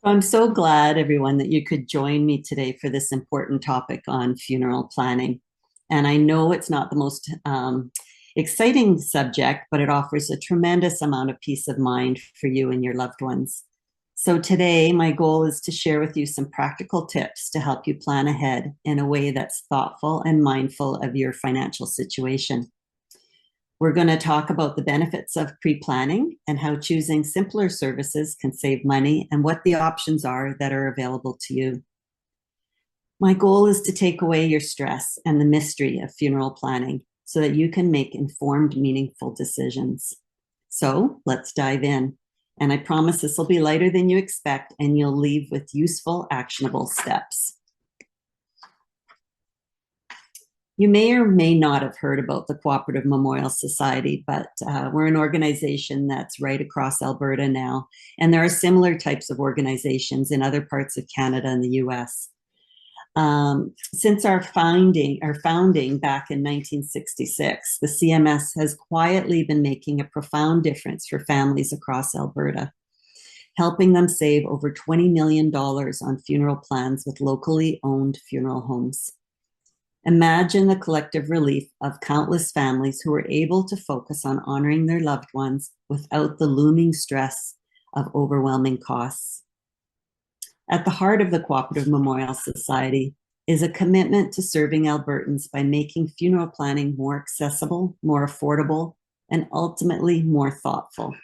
I'm so glad, everyone, that you could join me today for this important topic on funeral planning. And I know it's not the most exciting subject, but it offers a tremendous amount of peace of mind for you and your loved ones. So today, my goal is to share with you some practical tips to help you plan ahead in a way that's thoughtful and mindful of your financial situation. We're going to talk about the benefits of pre-planning and how choosing simpler services can save money and what the options are that are available to you. My goal is to take away your stress and the mystery of funeral planning so that you can make informed, meaningful decisions. So let's dive in. And I promise this will be lighter than you expect, and you'll leave with useful, actionable steps. You may or may not have heard about the Cooperative Memorial Society, but we're an organization that's right across Alberta now. And there are similar types of organizations in other parts of Canada and the US. Since our founding back in 1966, the CMS has quietly been making a profound difference for families across Alberta, helping them save over $20 million on funeral plans with locally owned funeral homes. Imagine the collective relief of countless families who were able to focus on honoring their loved ones without the looming stress of overwhelming costs. At the heart of the Cooperative Memorial Society is a commitment to serving Albertans by making funeral planning more accessible, more affordable, and ultimately more thoughtful.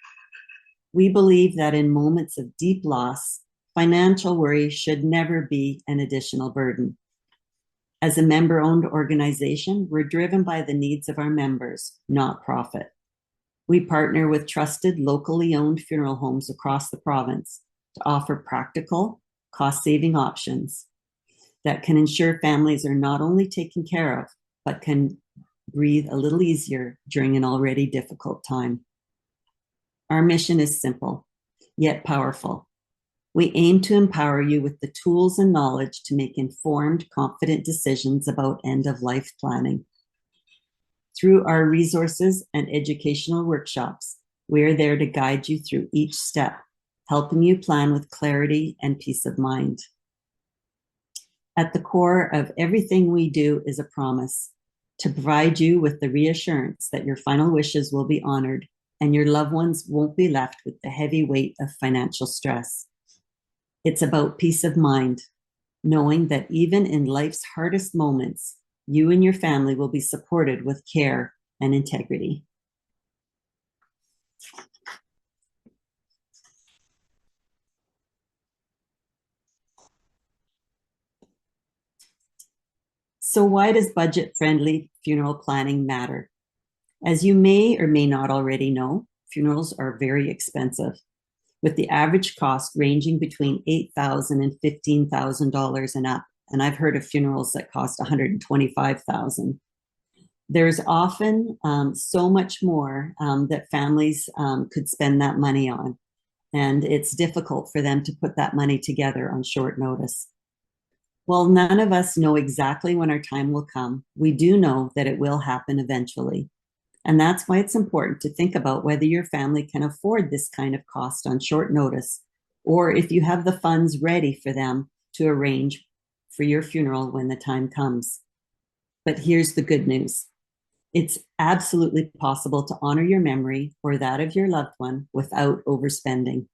We believe that in moments of deep loss, financial worry should never be an additional burden. As a member-owned organization, we're driven by the needs of our members, not profit. We partner with trusted, locally owned funeral homes across the province to offer practical, cost-saving options that can ensure families are not only taken care of, but can breathe a little easier during an already difficult time. Our mission is simple, yet powerful. We aim to empower you with the tools and knowledge to make informed, confident decisions about end-of-life planning. Through our resources and educational workshops, we are there to guide you through each step, helping you plan with clarity and peace of mind. At the core of everything we do is a promise to provide you with the reassurance that your final wishes will be honored and your loved ones won't be left with the heavy weight of financial stress. It's about peace of mind, knowing that even in life's hardest moments, you and your family will be supported with care and integrity. So why does budget-friendly funeral planning matter? As you may or may not already know, funerals are very expensive, with the average cost ranging between $8,000 and $15,000 and up. And I've heard of funerals that cost $125,000. There's often so much more that families could spend that money on. And it's difficult for them to put that money together on short notice. While none of us know exactly when our time will come, we do know that it will happen eventually. And that's why it's important to think about whether your family can afford this kind of cost on short notice, or if you have the funds ready for them to arrange for your funeral when the time comes. But here's the good news. It's absolutely possible to honor your memory or that of your loved one without overspending.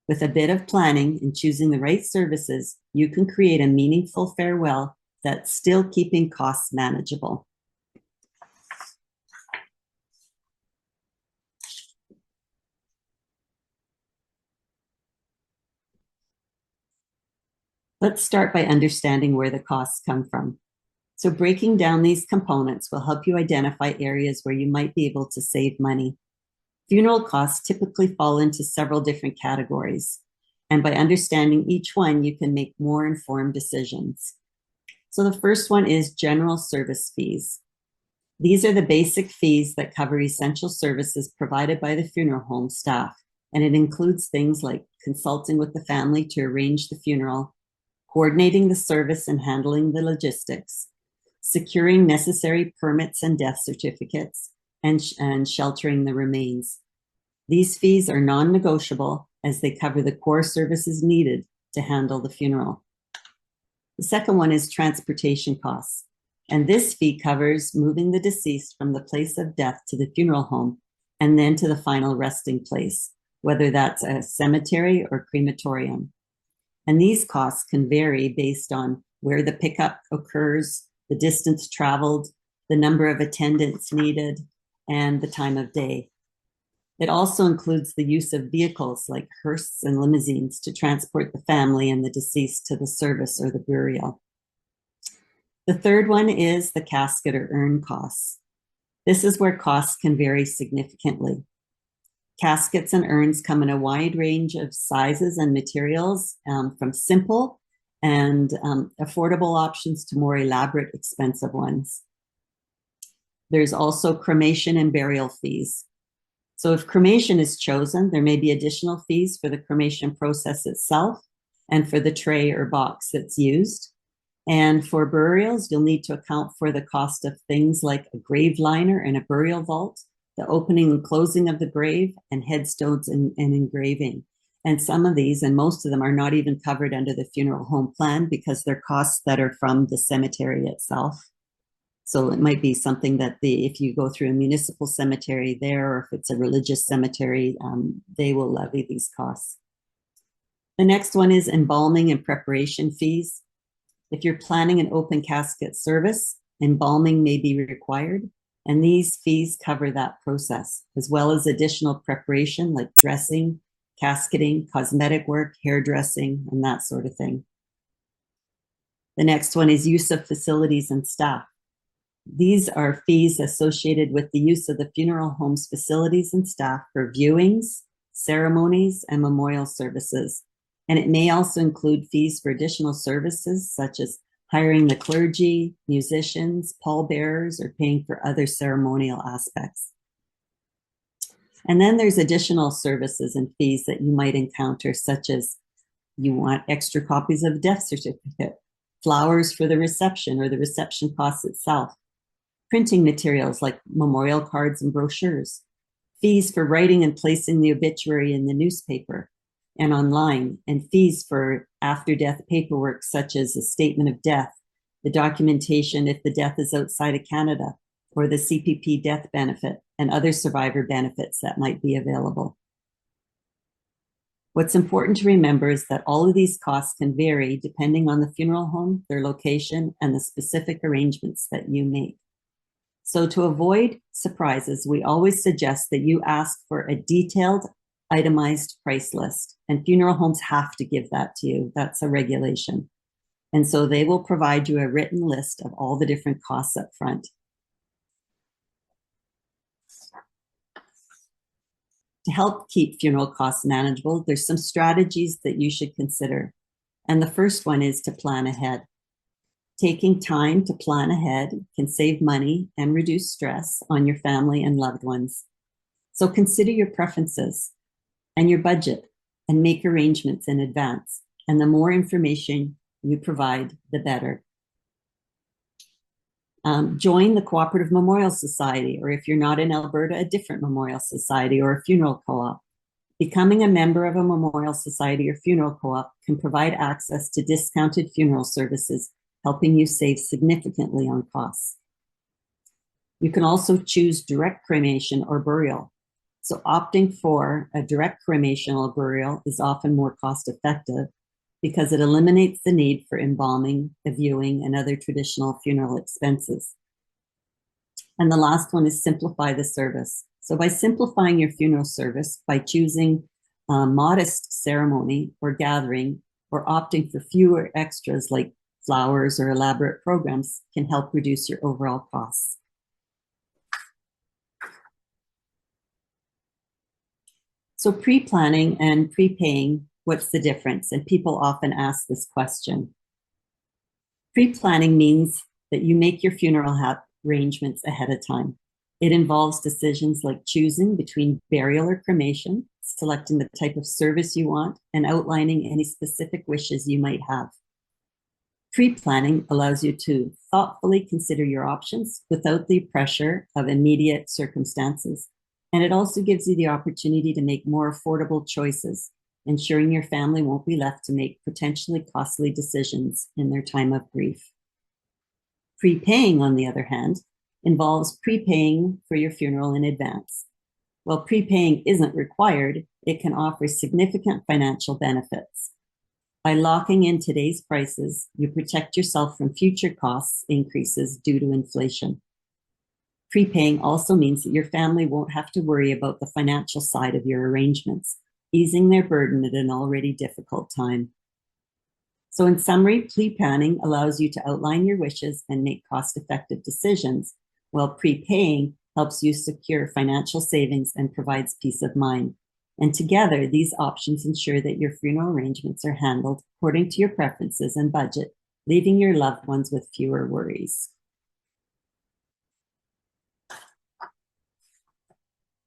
With a bit of planning and choosing the right services, you can create a meaningful farewell that's still keeping costs manageable. Let's start by understanding where the costs come from. So breaking down these components will help you identify areas where you might be able to save money. Funeral costs typically fall into several different categories, and by understanding each one, you can make more informed decisions. So the first one is general service fees. These are the basic fees that cover essential services provided by the funeral home staff, and it includes things like consulting with the family to arrange the funeral, coordinating the service and handling the logistics, securing necessary permits and death certificates, and sheltering the remains. These fees are non-negotiable as they cover the core services needed to handle the funeral. The second one is transportation costs. And this fee covers moving the deceased from the place of death to the funeral home and then to the final resting place, whether that's a cemetery or crematorium. And these costs can vary based on where the pickup occurs, the distance traveled, the number of attendants needed, and the time of day. It also includes the use of vehicles like hearses and limousines to transport the family and the deceased to the service or the burial. The third one is the casket or urn costs. This is where costs can vary significantly. Caskets and urns come in a wide range of sizes and materials, from simple and affordable options to more elaborate, expensive ones. There's also cremation and burial fees. So if cremation is chosen, there may be additional fees for the cremation process itself and for the tray or box that's used. And for burials, you'll need to account for the cost of things like a grave liner and a burial vault, the opening and closing of the grave, and headstones and engraving. And some of these, and most of them, are not even covered under the funeral home plan because they're costs that are from the cemetery itself. So it might be something that if you go through a municipal cemetery there, or if it's a religious cemetery, they will levy these costs. The next one is embalming and preparation fees. If you're planning an open casket service, embalming may be required, and these fees cover that process, as well as additional preparation like dressing, casketing, cosmetic work, hairdressing, and that sort of thing. The next one is use of facilities and staff. These are fees associated with the use of the funeral home's facilities and staff for viewings, ceremonies, and memorial services. And it may also include fees for additional services such as hiring the clergy, musicians, pallbearers, or paying for other ceremonial aspects. And then there's additional services and fees that you might encounter, such as you want extra copies of a death certificate, flowers for the reception or the reception costs itself, printing materials like memorial cards and brochures, fees for writing and placing the obituary in the newspaper and online, and fees for after-death paperwork such as a statement of death, the documentation if the death is outside of Canada, or the CPP death benefit and other survivor benefits that might be available. What's important to remember is that all of these costs can vary depending on the funeral home, their location, and the specific arrangements that you make. So to avoid surprises, we always suggest that you ask for a detailed, itemized price list, and funeral homes have to give that to you. That's a regulation. And so they will provide you a written list of all the different costs up front. To help keep funeral costs manageable, there's some strategies that you should consider. And the first one is to plan ahead. Taking time to plan ahead can save money and reduce stress on your family and loved ones. So consider your preferences and your budget and make arrangements in advance. And the more information you provide, the better. Join the Cooperative Memorial Society, or if you're not in Alberta, a different memorial society or a funeral co-op. Becoming a member of a memorial society or funeral co-op can provide access to discounted funeral services, helping you save significantly on costs. You can also choose direct cremation or burial. So opting for a direct cremation or burial is often more cost-effective because it eliminates the need for embalming, the viewing, and other traditional funeral expenses. And the last one is simplify the service. So by simplifying your funeral service, by choosing a modest ceremony or gathering, or opting for fewer extras like flowers or elaborate programs, can help reduce your overall costs. So pre-planning and prepaying, what's the difference? And people often ask this question. Pre-planning means that you make your funeral arrangements ahead of time. It involves decisions like choosing between burial or cremation, selecting the type of service you want, and outlining any specific wishes you might have. Pre-planning allows you to thoughtfully consider your options without the pressure of immediate circumstances. And it also gives you the opportunity to make more affordable choices ensuring your family won't be left to make potentially costly decisions in their time of grief. Prepaying, on the other hand, involves prepaying for your funeral in advance. While prepaying isn't required, it can offer significant financial benefits. By locking in today's prices, you protect yourself from future costs increases due to inflation. Prepaying also means that your family won't have to worry about the financial side of your arrangements, easing their burden at an already difficult time. So in summary, pre-planning allows you to outline your wishes and make cost-effective decisions, while prepaying helps you secure financial savings and provides peace of mind. And together, these options ensure that your funeral arrangements are handled according to your preferences and budget, leaving your loved ones with fewer worries.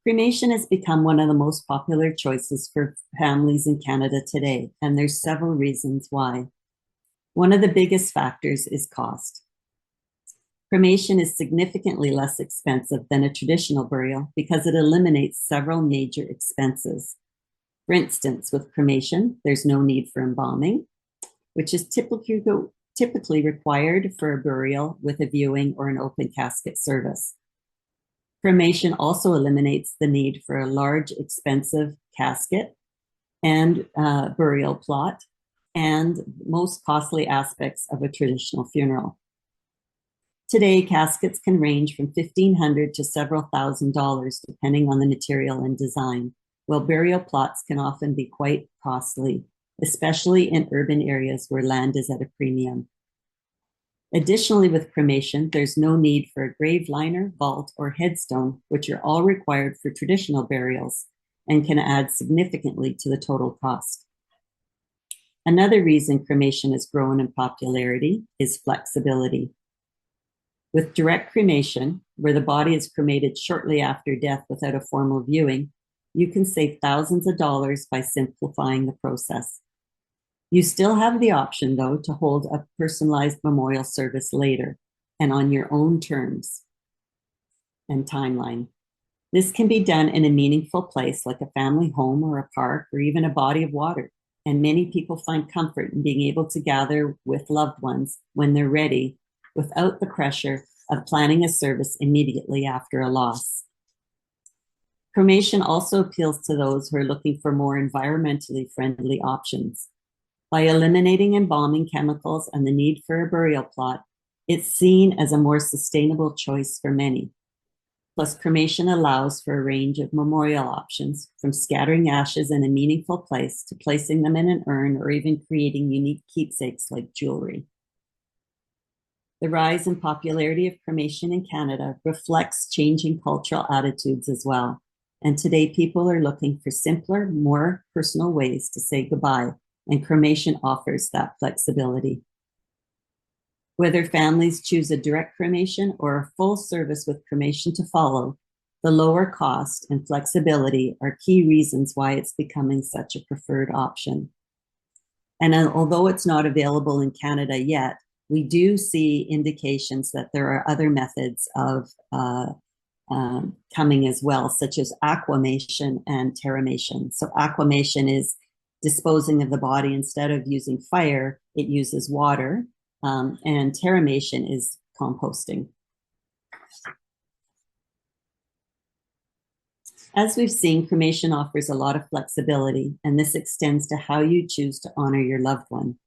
Cremation has become one of the most popular choices for families in Canada today, and there's several reasons why. One of the biggest factors is cost. Cremation is significantly less expensive than a traditional burial because it eliminates several major expenses. For instance, with cremation, there's no need for embalming, which is typically required for a burial with a viewing or an open casket service. Cremation also eliminates the need for a large, expensive casket and burial plot and most costly aspects of a traditional funeral. Today, caskets can range from $1,500 to several $1,000s, depending on the material and design, while burial plots can often be quite costly, especially in urban areas where land is at a premium. Additionally, with cremation, there's no need for a grave liner, vault, or headstone, which are all required for traditional burials and can add significantly to the total cost. Another reason cremation has grown in popularity is flexibility. With direct cremation, where the body is cremated shortly after death without a formal viewing, you can save thousands of dollars by simplifying the process. You still have the option, though, to hold a personalized memorial service later and on your own terms and timeline. This can be done in a meaningful place like a family home or a park or even a body of water. And many people find comfort in being able to gather with loved ones when they're ready without the pressure of planning a service immediately after a loss. Cremation also appeals to those who are looking for more environmentally friendly options. By eliminating embalming chemicals and the need for a burial plot, it's seen as a more sustainable choice for many. Plus, cremation allows for a range of memorial options, from scattering ashes in a meaningful place to placing them in an urn or even creating unique keepsakes like jewelry. The rise in popularity of cremation in Canada reflects changing cultural attitudes as well. And today, people are looking for simpler, more personal ways to say goodbye, and cremation offers that flexibility. Whether families choose a direct cremation or a full service with cremation to follow, the lower cost and flexibility are key reasons why it's becoming such a preferred option. And although it's not available in Canada yet, we do see indications that there are other methods of coming as well, such as aquamation and terramation. So aquamation is disposing of the body. Instead of using fire, it uses water. And terramation is composting. As we've seen, cremation offers a lot of flexibility, and this extends to how you choose to honor your loved one.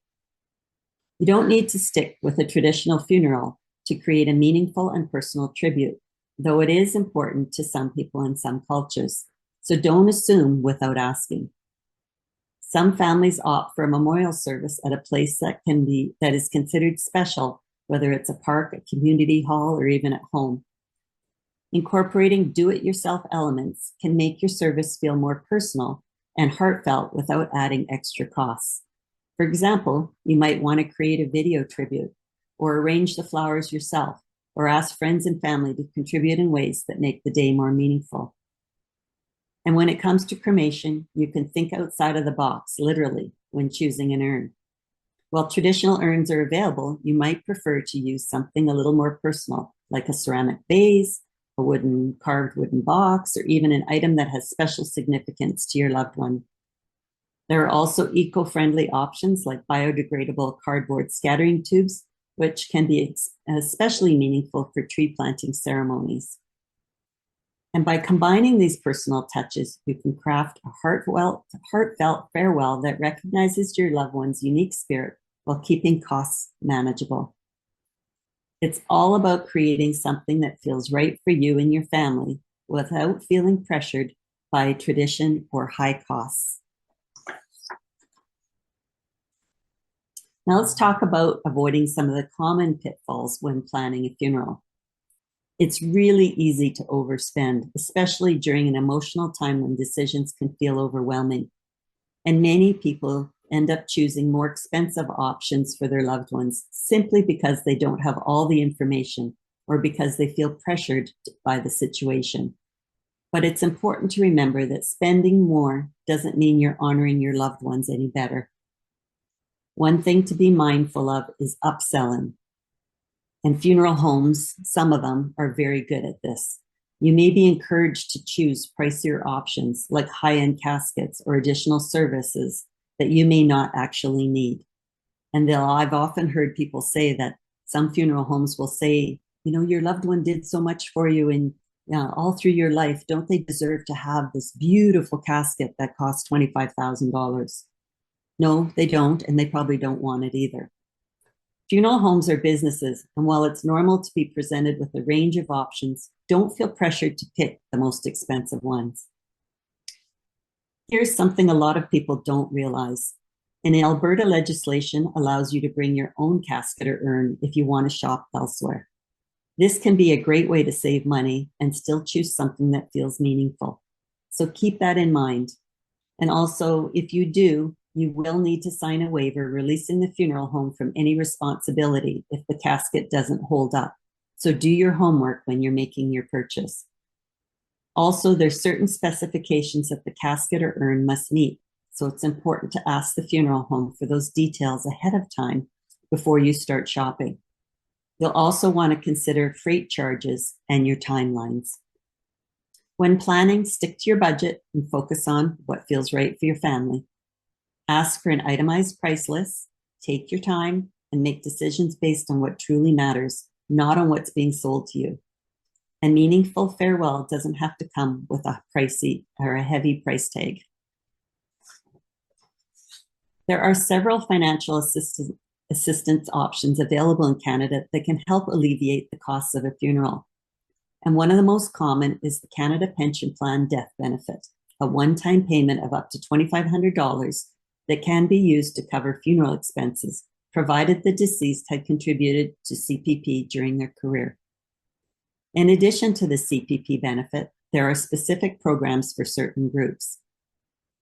You don't need to stick with a traditional funeral to create a meaningful and personal tribute, though it is important to some people in some cultures. So don't assume without asking. Some families opt for a memorial service at a place that is considered special, whether it's a park, a community hall, or even at home. Incorporating do-it-yourself elements can make your service feel more personal and heartfelt without adding extra costs. For example, you might want to create a video tribute, or arrange the flowers yourself, or ask friends and family to contribute in ways that make the day more meaningful. And when it comes to cremation, you can think outside of the box, literally, when choosing an urn. While traditional urns are available, you might prefer to use something a little more personal, like a ceramic vase, a carved wooden box, or even an item that has special significance to your loved one. There are also eco-friendly options like biodegradable cardboard scattering tubes, which can be especially meaningful for tree planting ceremonies. And by combining these personal touches, you can craft a heartfelt farewell that recognizes your loved one's unique spirit while keeping costs manageable. It's all about creating something that feels right for you and your family without feeling pressured by tradition or high costs. Now let's talk about avoiding some of the common pitfalls when planning a funeral. It's really easy to overspend, especially during an emotional time when decisions can feel overwhelming. And many people end up choosing more expensive options for their loved ones simply because they don't have all the information or because they feel pressured by the situation. But it's important to remember that spending more doesn't mean you're honoring your loved ones any better. One thing to be mindful of is upselling. And funeral homes, some of them are very good at this. You may be encouraged to choose pricier options like high-end caskets or additional services that you may not actually need. And I've often heard people say that some funeral homes will say, you know, your loved one did so much for you and all through your life, don't they deserve to have this beautiful casket that costs $25,000? No, they don't, and they probably don't want it either. Funeral homes are businesses, and while it's normal to be presented with a range of options, don't feel pressured to pick the most expensive ones. Here's something a lot of people don't realize. In Alberta, legislation allows you to bring your own casket or urn if you want to shop elsewhere. This can be a great way to save money and still choose something that feels meaningful. So keep that in mind. And also, if you do, you will need to sign a waiver releasing the funeral home from any responsibility if the casket doesn't hold up. So do your homework when you're making your purchase. Also, there's certain specifications that the casket or urn must meet. So it's important to ask the funeral home for those details ahead of time before you start shopping. You'll also want to consider freight charges and your timelines. When planning, stick to your budget and focus on what feels right for your family. Ask for an itemized price list, take your time, and make decisions based on what truly matters, not on what's being sold to you. A meaningful farewell doesn't have to come with a pricey or a heavy price tag. There are several financial assistance options available in Canada that can help alleviate the costs of a funeral. And one of the most common is the Canada Pension Plan Death Benefit, a one-time payment of up to $2,500 that can be used to cover funeral expenses, provided the deceased had contributed to CPP during their career. In addition to the CPP benefit, there are specific programs for certain groups.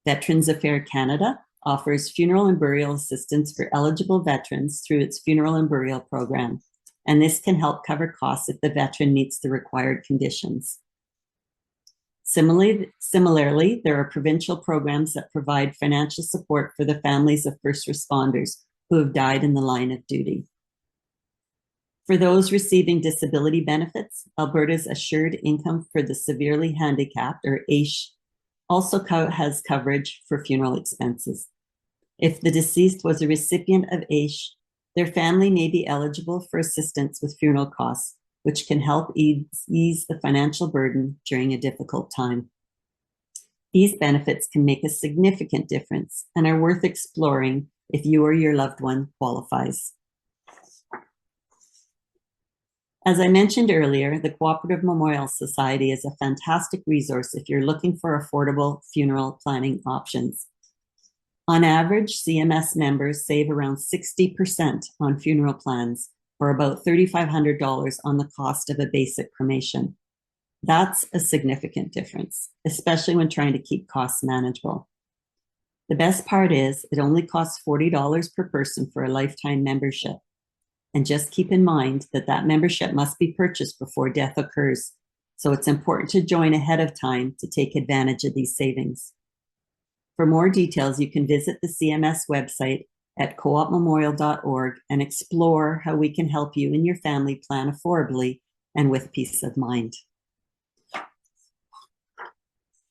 Veterans Affairs Canada offers funeral and burial assistance for eligible veterans through its funeral and burial program, and this can help cover costs if the veteran meets the required conditions. Similarly, there are provincial programs that provide financial support for the families of first responders who have died in the line of duty. For those receiving disability benefits, Alberta's Assured Income for the Severely Handicapped, or AISH, also has coverage for funeral expenses. If the deceased was a recipient of AISH, their family may be eligible for assistance with funeral costs, which can help ease the financial burden during a difficult time. These benefits can make a significant difference and are worth exploring if you or your loved one qualifies. As I mentioned earlier, the Cooperative Memorial Society is a fantastic resource if you're looking for affordable funeral planning options. On average, CMS members save around 60% on funeral plans, or about $3,500 on the cost of a basic cremation. That's a significant difference, especially when trying to keep costs manageable. The best part is it only costs $40 per person for a lifetime membership. And just keep in mind that that membership must be purchased before death occurs. So it's important to join ahead of time to take advantage of these savings. For more details, you can visit the CMS website at coopmemorial.org and explore how we can help you and your family plan affordably and with peace of mind.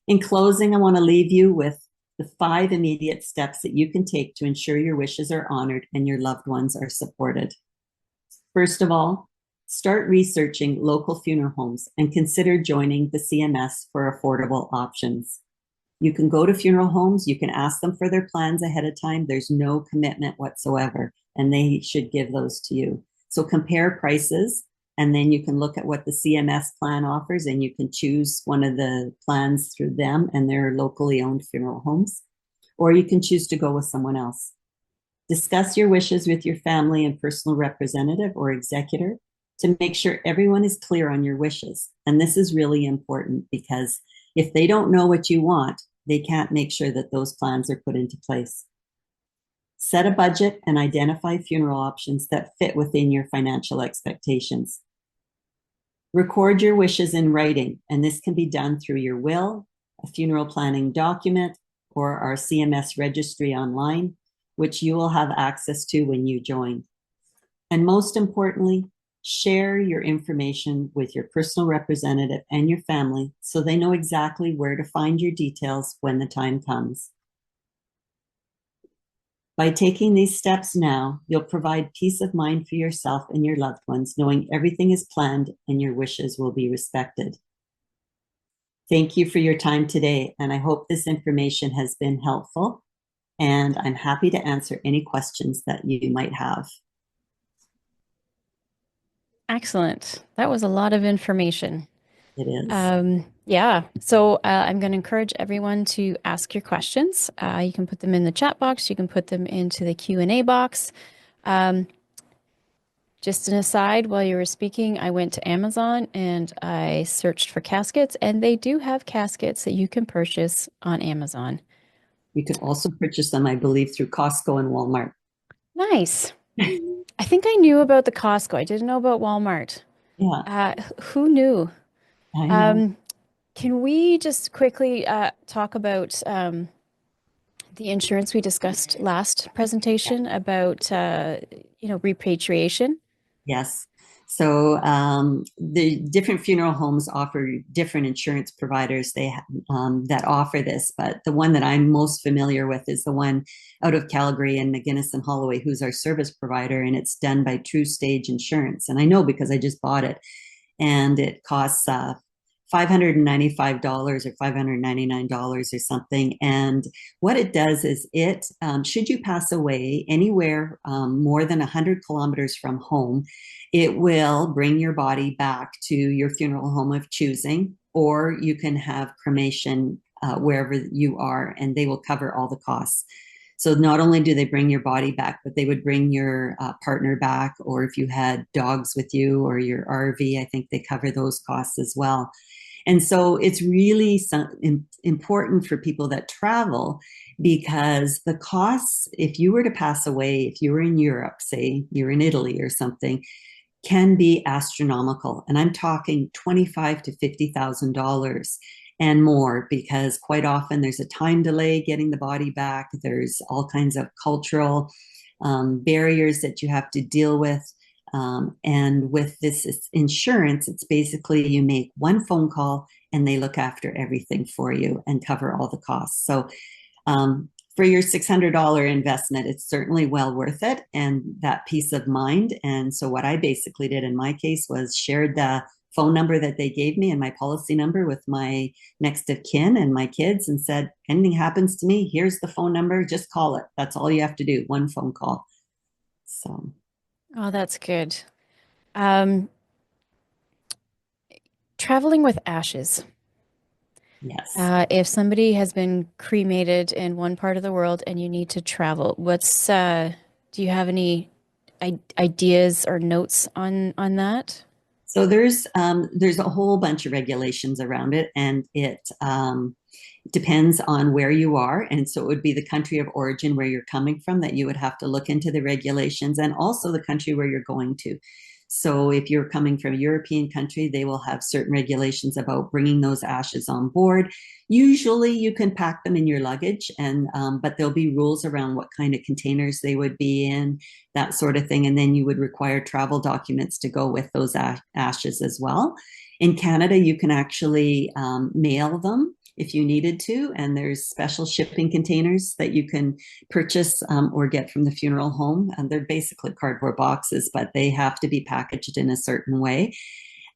In closing, I want to leave you with the 5 immediate steps that you can take to ensure your wishes are honored and your loved ones are supported. First of all, start researching local funeral homes and consider joining the CMS for affordable options. You can go to funeral homes, you can ask them for their plans ahead of time. There's no commitment whatsoever, and they should give those to you. So compare prices, and then you can look at what the CMS plan offers, and you can choose one of the plans through them and their locally owned funeral homes, or you can choose to go with someone else. Discuss your wishes with your family and personal representative or executor to make sure everyone is clear on your wishes. And this is really important because if they don't know what you want, they can't make sure that those plans are put into place. Set a budget and identify funeral options that fit within your financial expectations. Record your wishes in writing, and this can be done through your will, a funeral planning document, or our CMS registry online, which you will have access to when you join. And most importantly, share your information with your personal representative and your family so they know exactly where to find your details when the time comes. By taking these steps now, you'll provide peace of mind for yourself and your loved ones, knowing everything is planned and your wishes will be respected. Thank you for your time today, and I hope this information has been helpful, and I'm happy to answer any questions that you might have. Excellent. That was a lot of information. It is. Yeah, so I'm going to encourage everyone to ask your questions. You can put them in the chat box. You can put them into the Q&A box. Just an aside, while you were speaking, I went to Amazon and I searched for caskets, and they do have caskets that you can purchase on Amazon. You can also purchase them, I believe, through Costco and Walmart. Nice. I think I knew about the Costco. I didn't know about Walmart. Yeah, Who knew? I know. Um, can we just quickly talk about the insurance we discussed last presentation about repatriation? Yes. So the different funeral homes offer different insurance providers that offer this, but the one that I'm most familiar with is the one out of Calgary and McGuinness and Holloway, who's our service provider, and it's done by True Stage Insurance. And I know because I just bought it, and it costs $595 or $599 or something. And what it does is should you pass away anywhere more than 100 kilometers from home, it will bring your body back to your funeral home of choosing, or you can have cremation wherever you are, and they will cover all the costs. So not only do they bring your body back, but they would bring your partner back, or if you had dogs with you or your RV, I think they cover those costs as well. And so it's really important for people that travel, because the costs, if you were to pass away, if you were in Europe, say you're in Italy or something, can be astronomical. And I'm talking $25,000 to $50,000 and more, because quite often there's a time delay getting the body back. There's all kinds of cultural barriers that you have to deal with. And with this insurance, it's basically you make one phone call and they look after everything for you and cover all the costs. So for your $600 investment, it's certainly well worth it, and that peace of mind. And so what I basically did in my case was shared the phone number that they gave me and my policy number with my next of kin and my kids, and said, anything happens to me, here's the phone number, just call it. That's all you have to do, one phone call. So Oh, that's good. Um, Traveling with ashes. yes. If somebody has been cremated in one part of the world and you need to travel, do you have any ideas or notes on that? So there's a whole bunch of regulations around it, and it depends on where you are. And so it would be the country of origin where you're coming from that you would have to look into the regulations, and also the country where you're going to. So if you're coming from a European country, they will have certain regulations about bringing those ashes on board. Usually you can pack them in your luggage, and but there'll be rules around what kind of containers they would be in, that sort of thing. And then you would require travel documents to go with those ashes as well. In Canada, you can actually mail them if you needed to. And there's special shipping containers that you can purchase or get from the funeral home. And they're basically cardboard boxes, but they have to be packaged in a certain way.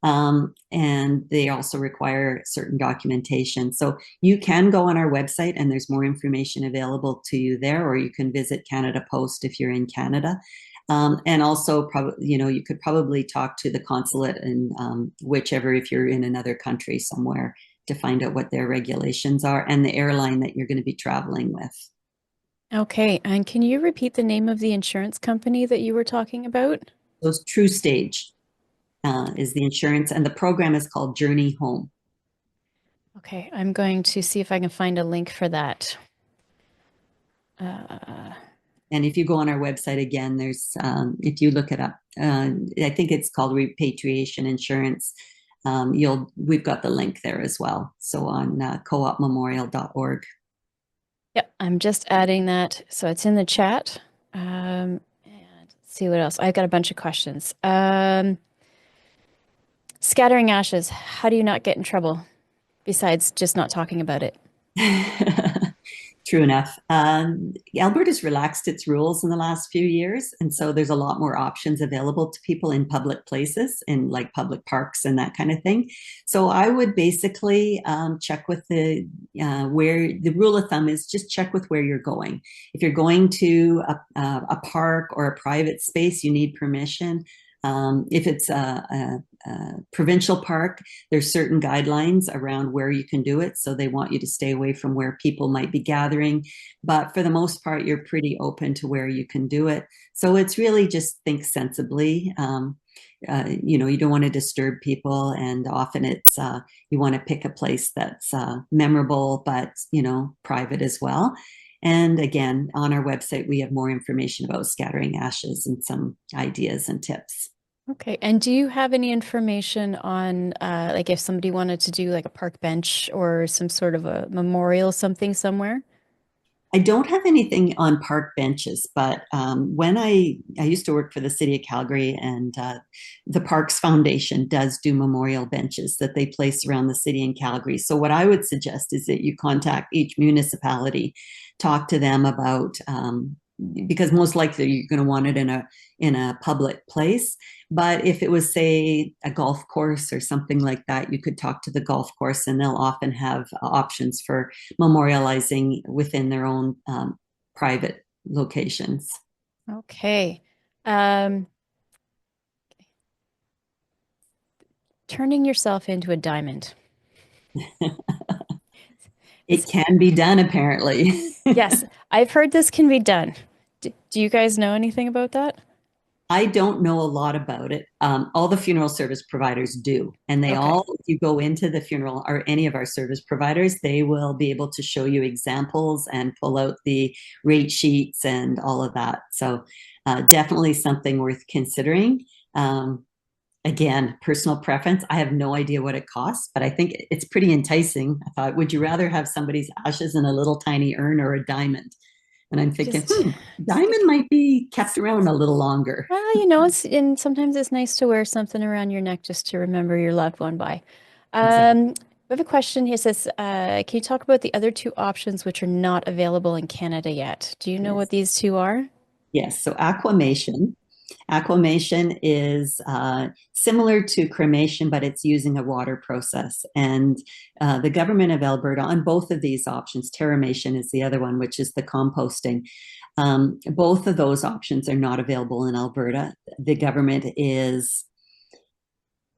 And they also require certain documentation. So you can go on our website and there's more information available to you there, or you can visit Canada Post if you're in Canada. And also, you could probably talk to the consulate in whichever, if you're in another country somewhere, to find out what their regulations are and the airline that you're going to be traveling with. Okay, and can you repeat the name of the insurance company that you were talking about? So True Stage is the insurance, and the program is called Journey Home. Okay, I'm going to see if I can find a link for that. And if you go on our website again, there's if you look it up, I think it's called repatriation insurance. We've got the link there as well. So on coopmemorial.org. Yep, I'm just adding that. So it's in the chat. And let's see what else. I've got a bunch of questions. Scattering ashes. How do you not get in trouble besides just not talking about it? True enough. Alberta's relaxed its rules in the last few years, and so there's a lot more options available to people in public places, in like public parks and that kind of thing. So I would basically check with where the rule of thumb is. Just check with where you're going. If you're going to a park or a private space, you need permission. If it's a provincial park, there's certain guidelines around where you can do it. So they want you to stay away from where people might be gathering. But for the most part, you're pretty open to where you can do it. So it's really just think sensibly. You don't want to disturb people. And often it's, you want to pick a place that's memorable, but, private as well. And again, on our website, we have more information about scattering ashes and some ideas and tips. Okay, and do you have any information on like if somebody wanted to do like a park bench or some sort of a memorial something somewhere? I don't have anything on park benches, but when I used to work for the city of Calgary, and the Parks Foundation does do memorial benches that they place around the city in Calgary. So what I would suggest is that you contact each municipality, talk to them about because most likely you're going to want it in a public place. But if it was, say, a golf course or something like that, you could talk to the golf course, and they'll often have options for memorializing within their own private locations. Okay. Turning yourself into a diamond. It can be done, apparently. Yes, I've heard this can be done. Do you guys know anything about that? I don't know a lot about it. All the funeral service providers do. And Okay. if you go into the funeral or any of our service providers, they will be able to show you examples and pull out the rate sheets and all of that. So definitely something worth considering. Again, personal preference. I have no idea what it costs, but I think it's pretty enticing. I thought, would you rather have somebody's ashes in a little tiny urn or a diamond? And I'm thinking, Just, diamond might be kept around a little longer. well, and sometimes it's nice to wear something around your neck just to remember your loved one by. Exactly. We have a question here. It says, can you talk about the other two options which are not available in Canada yet? Do you know Yes. what these two are? Yes. So aquamation. Aquamation is similar to cremation, but it's using a water process. And the government of Alberta, on both of these options, terramation is the other one, which is the composting. Both of those options are not available in Alberta. The government is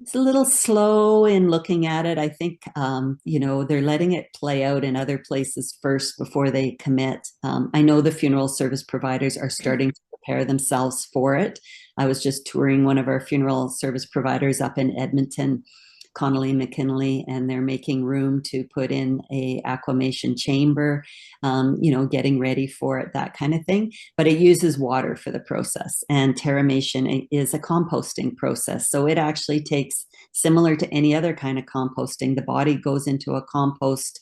it's a little slow in looking at it. I think, they're letting it play out in other places first before they commit. I know the funeral service providers are starting to prepare themselves for it. I was just touring one of our funeral service providers up in Edmonton, Connolly McKinley, and they're making room to put in a aquamation chamber, getting ready for it, that kind of thing. But it uses water for the process, and terramation is a composting process. So it actually takes, similar to any other kind of composting, the body goes into a compost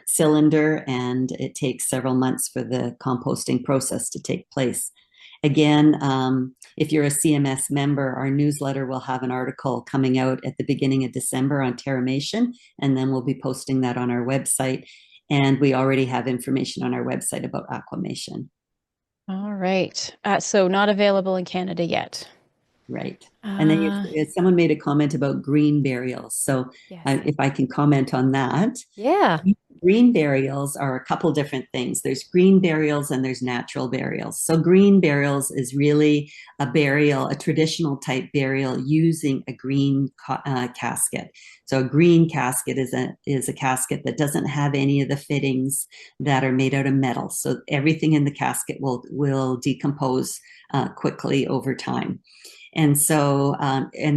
cylinder, and it takes several months for the composting process to take place. again, if you're a CMS member, our newsletter will have an article coming out at the beginning of December on terramation, and then we'll be posting that on our website. And we already have information on our website about aquamation. All right. So not available in Canada yet. Right. And then Uh, someone made a comment about green burials. So yes. if I can comment on that, Yeah. green burials are a couple different things. There's green burials and there's natural burials. So green burials is really a burial, a traditional type burial using a green casket. So a green casket is a casket that doesn't have any of the fittings that are made out of metal. So everything in the casket will decompose quickly over time. And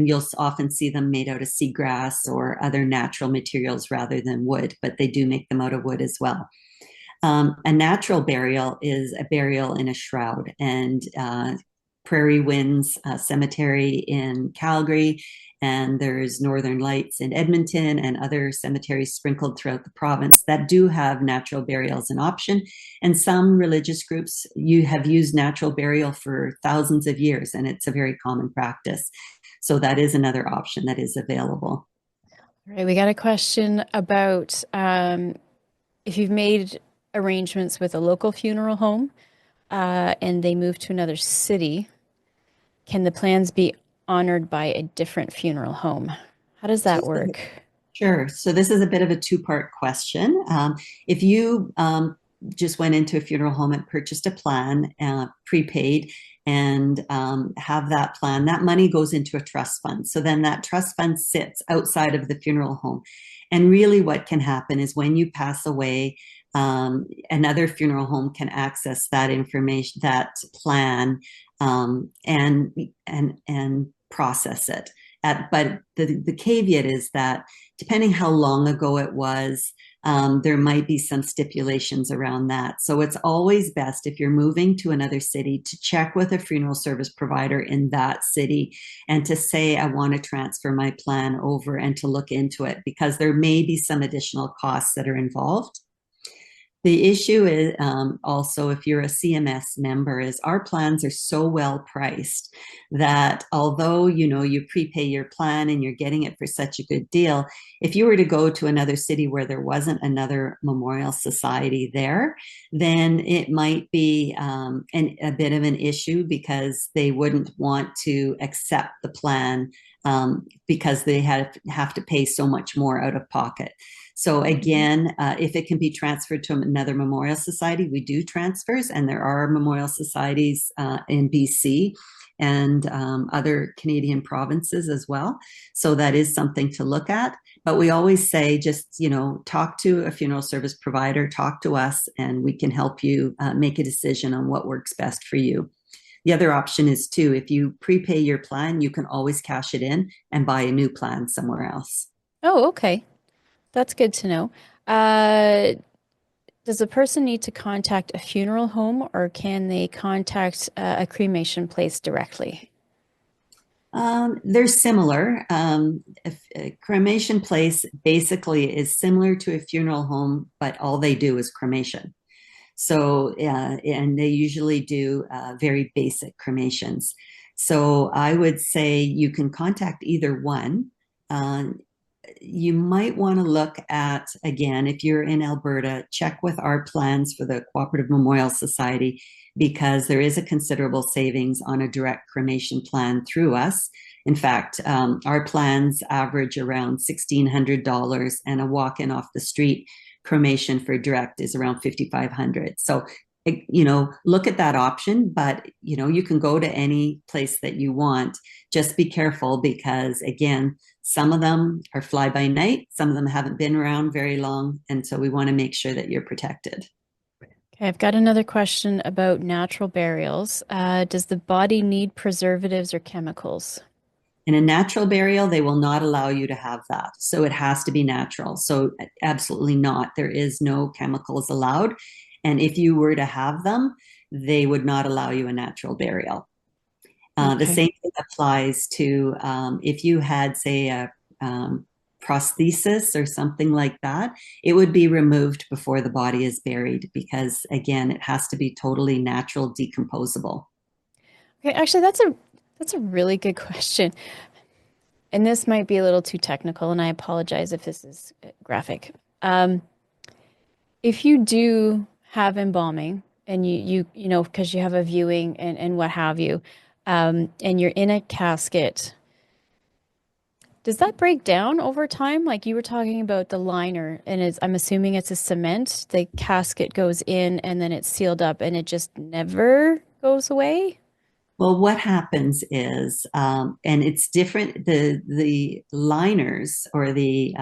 you'll often see them made out of seagrass or other natural materials rather than wood, but they do make them out of wood as well. A natural burial is a burial in a shroud, and Prairie Winds Cemetery in Calgary, and there's Northern Lights in Edmonton, and other cemeteries sprinkled throughout the province that do have natural burial as an option. And some religious groups you have used natural burial for thousands of years, and it's a very common practice. So that is another option that is available. All right. We got a question about if you've made arrangements with a local funeral home and they move to another city, can the plans be honored by a different funeral home? How does So that work? Sure. So this is a bit of a two-part question. If you just went into a funeral home and purchased a plan, prepaid, and have that plan, that money goes into a trust fund. So then that trust fund sits outside of the funeral home. And really what can happen is when you pass away, another funeral home can access that information, that plan, and process it. But the caveat is that depending how long ago it was, there might be some stipulations around that. So it's always best if you're moving to another city to check with a funeral service provider in that city and to say, I want to transfer my plan over, and to look into it because there may be some additional costs that are involved. The issue is also, if you're a CMS member, is our plans are so well priced that although you prepay your plan and you're getting it for such a good deal, if you were to go to another city where there wasn't another memorial society there, then it might be a bit of an issue because they wouldn't want to accept the plan because they have to pay so much more out of pocket. So again, if it can be transferred to another memorial society, we do transfers, and there are memorial societies in BC and other Canadian provinces as well. So that is something to look at. But we always say, just talk to a funeral service provider, talk to us, and we can help you make a decision on what works best for you. The other option is too, if you prepay your plan, you can always cash it in and buy a new plan somewhere else. Oh, okay. That's good to know. Uh, does a person need to contact a funeral home or can they contact a cremation place directly? They're similar. A cremation place basically is similar to a funeral home, but all they do is cremation. So, and they usually do very basic cremations. So I would say you can contact either one. Uh, you might want to look at, again, if you're in Alberta, check with our plans for the Cooperative Memorial Society because there is a considerable savings on a direct cremation plan through us. In fact, our plans average around $1,600, and a walk-in off the street cremation for direct is around 5,500. So look at that option, but you can go to any place that you want. Just be careful because again, some of them are fly by night, some of them haven't been around very long, and so we want to make sure that you're protected. Okay, I've got another question about natural burials. Does the body need preservatives or chemicals? In a natural burial, they will not allow you to have that. So it has to be natural. So absolutely not. There is no chemicals allowed. And if you were to have them, they would not allow you a natural burial. The Okay. same thing applies to if you had, say, a prosthesis or something like that, it would be removed before the body is buried because, again, it has to be totally natural, decomposable. Okay, actually, that's a really good question. And this might be a little too technical, and I apologize if this is graphic. Um, if you do have embalming and you know, because you have a viewing and what have you, and you're in a casket, does that break down over time? Like you were talking about the liner, and I'm assuming it's a cement. The casket goes in and then it's sealed up and it just never goes away. Well, what happens is, and it's different. The liners or the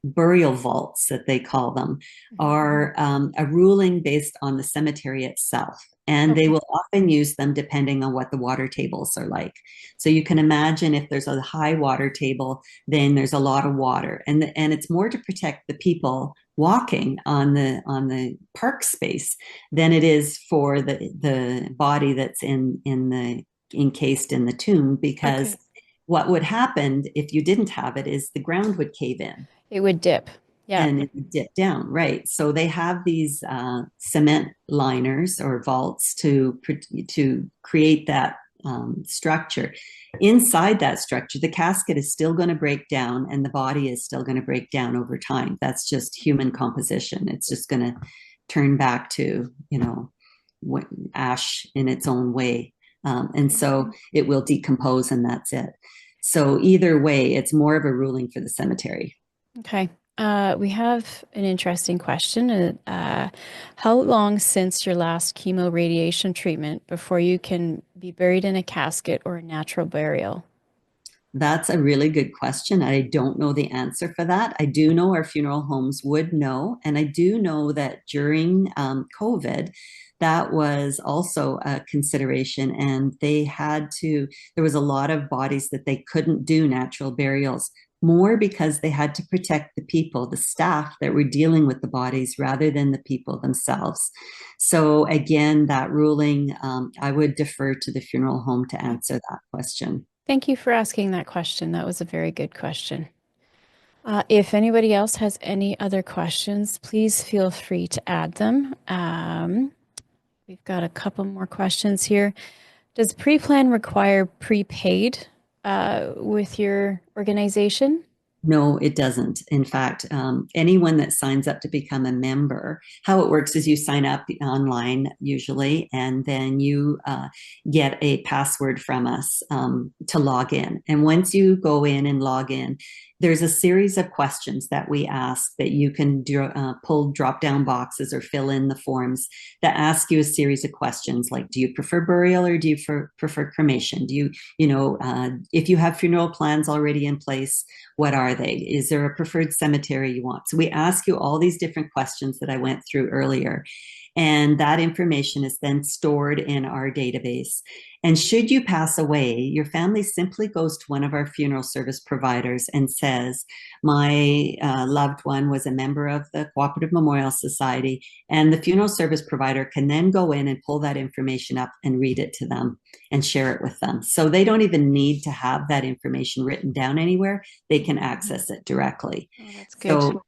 burial vaults that they call them are a ruling based on the cemetery itself. And they Okay. will often use them depending on what the water tables are like. So you can imagine if there's a high water table, then there's a lot of water, and it's more to protect the people walking on the park space than it is for the body that's in the encased in the tomb, because Okay. what would happen if you didn't have it is the ground would cave in It would dip. Yeah. and it would dip down, right? So they have these cement liners or vaults to create that structure. Inside that structure, the casket is still going to break down, and the body is still going to break down over time. That's just human composition. It's just going to turn back to ash in its own way, and so it will decompose, and that's it. So either way, it's more of a ruling for the cemetery. Okay. We have an interesting question. How long since your last chemo radiation treatment before you can be buried in a casket or a natural burial? That's a really good question. I don't know the answer for that. I do know our funeral homes would know. And I do know that during COVID, that was also a consideration. And there was a lot of bodies that they couldn't do natural burials, more because they had to protect the people, the staff that were dealing with the bodies rather than the people themselves. So, again, that ruling, I would defer to the funeral home to answer that question. Thank you for asking that question. That was a very good question. If anybody else has any other questions, please feel free to add them. We've got a couple more questions here. Does pre-plan require prepaid with your organization? No, it doesn't. In fact, anyone that signs up to become a member, how it works is you sign up online usually, and then you get a password from us to log in. And once you go in and log in, there's a series of questions that we ask that you can pull drop down boxes or fill in the forms that ask you a series of questions like, do you prefer burial or do you prefer cremation? Do if you have funeral plans already in place, what are they? Is there a preferred cemetery you want? So we ask you all these different questions that I went through earlier. And that information is then stored in our database. And should you pass away, your family simply goes to one of our funeral service providers and says, my loved one was a member of the Cooperative Memorial Society. And the funeral service provider can then go in and pull that information up and read it to them and share it with them. So they don't even need to have that information written down anywhere. They can access it directly. Oh, that's good. So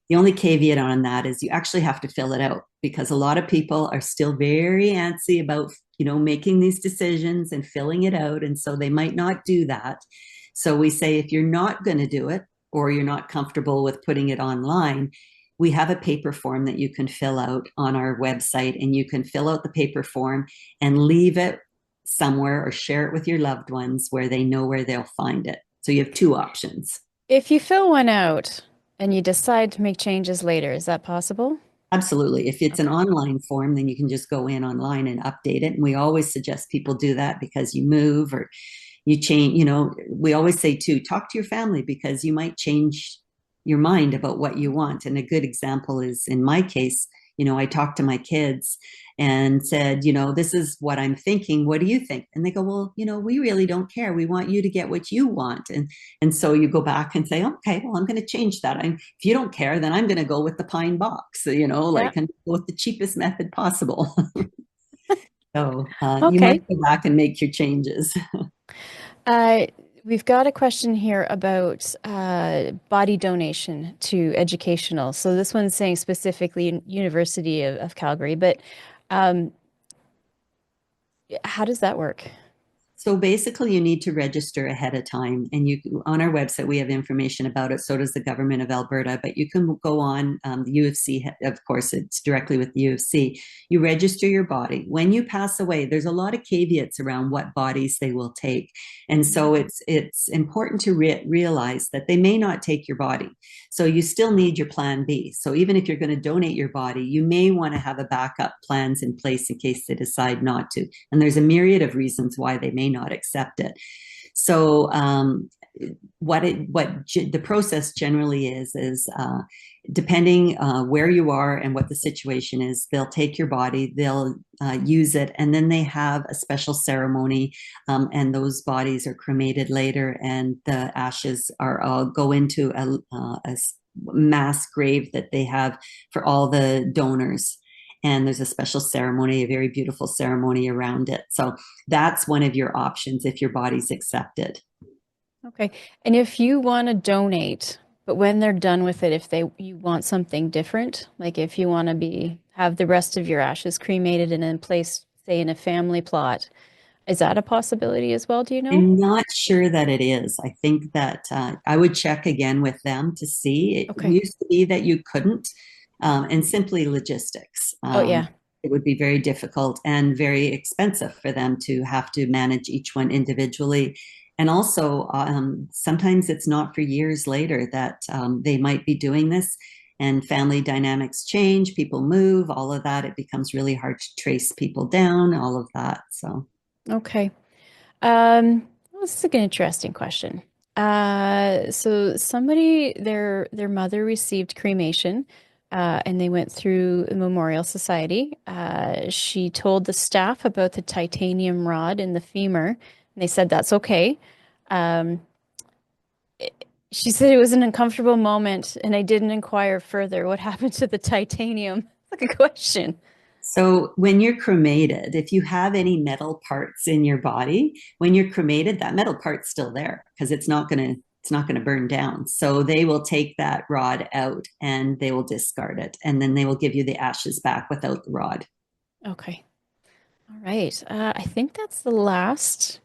the only caveat on that is you actually have to fill it out, because a lot of people are still very antsy about, making these decisions and filling it out. And so they might not do that. So we say, if you're not going to do it, or you're not comfortable with putting it online, we have a paper form that you can fill out on our website, and you can fill out the paper form and leave it somewhere or share it with your loved ones where they know where they'll find it. So you have two options. If you fill one out and you decide to make changes later, is that possible? Absolutely. If it's an Okay. online form, then you can just go in online and update it. And we always suggest people do that because you move or you change. We always say too, talk to your family, because you might change your mind about what you want. And a good example is in my case, I talked to my kids and said, this is what I'm thinking. What do you think? And they go, well, we really don't care. We want you to get what you want. And so you go back and say, okay, well, I'm going to change that. If you don't care, then I'm going to go with the pine box, Yeah. and go with the cheapest method possible. So you Okay. might go back and make your changes. Uh, we've got a question here about body donation to educational. So this one's saying specifically University of Calgary, but um, how does that work? So basically, you need to register ahead of time, and you on our website we have information about it. So does the government of Alberta. But you can go on the U of C. Of course, it's directly with the U of C. You register your body. When you pass away, there's a lot of caveats around what bodies they will take, and so it's important to realize that they may not take your body. So you still need your plan B. So even if you're going to donate your body, you may want to have a backup plans in place in case they decide not to. And there's a myriad of reasons why they may not accept it. So the process generally is depending where you are and what the situation is, they'll take your body, they'll use it, and then they have a special ceremony, and those bodies are cremated later, and the ashes are go into a mass grave that they have for all the donors. And there's a special ceremony, a very beautiful ceremony around it. So that's one of your options if your body's accepted. Okay. And if you want to donate, but when they're done with it, if you want something different, like if you want to have the rest of your ashes cremated and then placed, say, in a family plot, is that a possibility as well? Do you know? I'm not sure that it is. I think that I would check again with them to see. It Okay. used to be that you couldn't, and simply logistics. Oh, yeah. It would be very difficult and very expensive for them to have to manage each one individually. And also, sometimes it's not for years later that they might be doing this, and family dynamics change, people move, all of that. It becomes really hard to trace people down, all of that. So. Okay. Well, this is an interesting question. So somebody, their mother received cremation, and they went through the Memorial Society. She told the staff about the titanium rod in the femur, and they said that's okay. Um, she said it was an uncomfortable moment, and I didn't inquire further. What happened to the titanium? That's a good question. So when you're cremated, if you have any metal parts in your body, when you're cremated, that metal part's still there because it's not going to burn down. So they will take that rod out and they will discard it, and then they will give you the ashes back without the rod. Okay. All right. I think that's the last